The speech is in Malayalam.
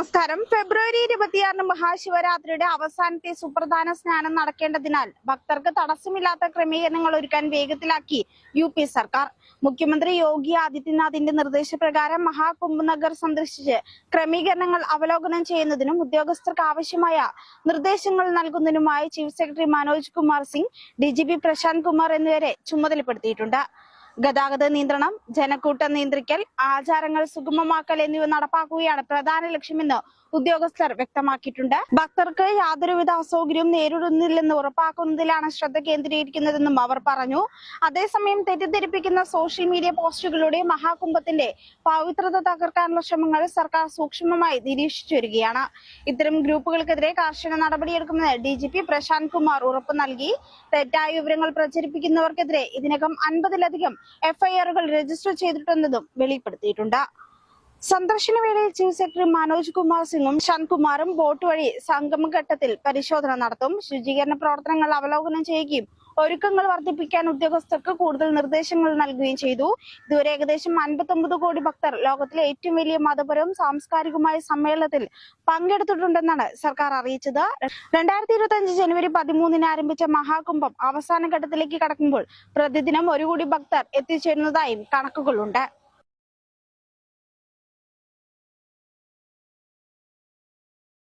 നമസ്കാരം. ഫെബ്രുവരി 26 മഹാശിവരാത്രിയുടെ അവസാനത്തെ സുപ്രധാന സ്നാനം നടക്കേണ്ടതിനാൽ ഭക്തർക്ക് തടസ്സമില്ലാത്ത ക്രമീകരണങ്ങൾ ഒരുക്കാൻ വേഗത്തിലാക്കി UP സർക്കാർ. മുഖ്യമന്ത്രി യോഗി ആദിത്യനാഥിന്റെ നിർദ്ദേശപ്രകാരം മഹാകുംഭനഗർ സന്ദർശിച്ച് ക്രമീകരണങ്ങൾ അവലോകനം ചെയ്യുന്നതിനും ഉദ്യോഗസ്ഥർക്ക് ആവശ്യമായ നിർദ്ദേശങ്ങൾ നൽകുന്നതിനുമായി chief secretary Manoj Kumar Singh, DGP Prashant Kumar എന്നിവരെ ചുമതലപ്പെടുത്തിയിട്ടുണ്ട്. ഗതാഗത നിയന്ത്രണം, ജനക്കൂട്ടം നിയന്ത്രിക്കൽ, ആചാരങ്ങൾ സുഗമമാക്കൽ എന്നിവ നടപ്പാക്കുകയാണ് പ്രധാന ലക്ഷ്യമെന്ന് ഉദ്യോഗസ്ഥർ വ്യക്തമാക്കിയിട്ടുണ്ട്. ഭക്തർക്ക് യാതൊരുവിധ അസൗകര്യവും നേരിടുന്നില്ലെന്ന് ഉറപ്പാക്കുന്നതിലാണ് ശ്രദ്ധ കേന്ദ്രീകരിക്കുന്നതെന്നും അവർ പറഞ്ഞു. അതേസമയം തെറ്റിദ്ധരിപ്പിക്കുന്ന സോഷ്യൽ മീഡിയ പോസ്റ്റുകളുടെ മഹാകുംഭത്തിന്റെ പവിത്രത തകർക്കാനുള്ള ശ്രമങ്ങൾ സർക്കാർ സൂക്ഷ്മമായി നിരീക്ഷിച്ചു വരികയാണ്. ഇത്തരം ഗ്രൂപ്പുകൾക്കെതിരെ കർശന നടപടിയെടുക്കുമെന്ന് DGP പ്രശാന്ത് കുമാർ ഉറപ്പു നൽകി. തെറ്റായ വിവരങ്ങൾ പ്രചരിപ്പിക്കുന്നവർക്കെതിരെ ഇതിനകം 50-ലധികം FIR-കൾ രജിസ്റ്റർ ചെയ്തിട്ടുണ്ടെന്നും വെളിപ്പെടുത്തിയിട്ടുണ്ട്. സന്ദർശന വേളയിൽ ചീഫ് സെക്രട്ടറി മനോജ് കുമാർ സിംഗും ശാന്ത്കുമാറും ബോട്ട് വഴി സംഗമഘട്ടത്തിൽ പരിശോധന നടത്തും. ശുചീകരണ പ്രവർത്തനങ്ങൾ അവലോകനം ചെയ്യുകയും ഒരുക്കങ്ങൾ വർദ്ധിപ്പിക്കാൻ ഉദ്യോഗസ്ഥർക്ക് കൂടുതൽ നിർദ്ദേശങ്ങൾ നൽകുകയും ചെയ്തു. ഇതുവരെ ഏകദേശം 59 കോടി ഭക്തർ ലോകത്തിലെ ഏറ്റവും വലിയ മതപരവും സാംസ്കാരികവുമായ സമ്മേളനത്തിൽ പങ്കെടുത്തിട്ടുണ്ടെന്നാണ് സർക്കാർ അറിയിച്ചത്. 2025 ജനുവരി 13-ന് ആരംഭിച്ച മഹാകുംഭം അവസാന ഘട്ടത്തിലേക്ക് കടക്കുമ്പോൾ പ്രതിദിനം 1 കോടി ഭക്തർ എത്തിച്ചേരുന്നതായും കണക്കുകളുണ്ട്.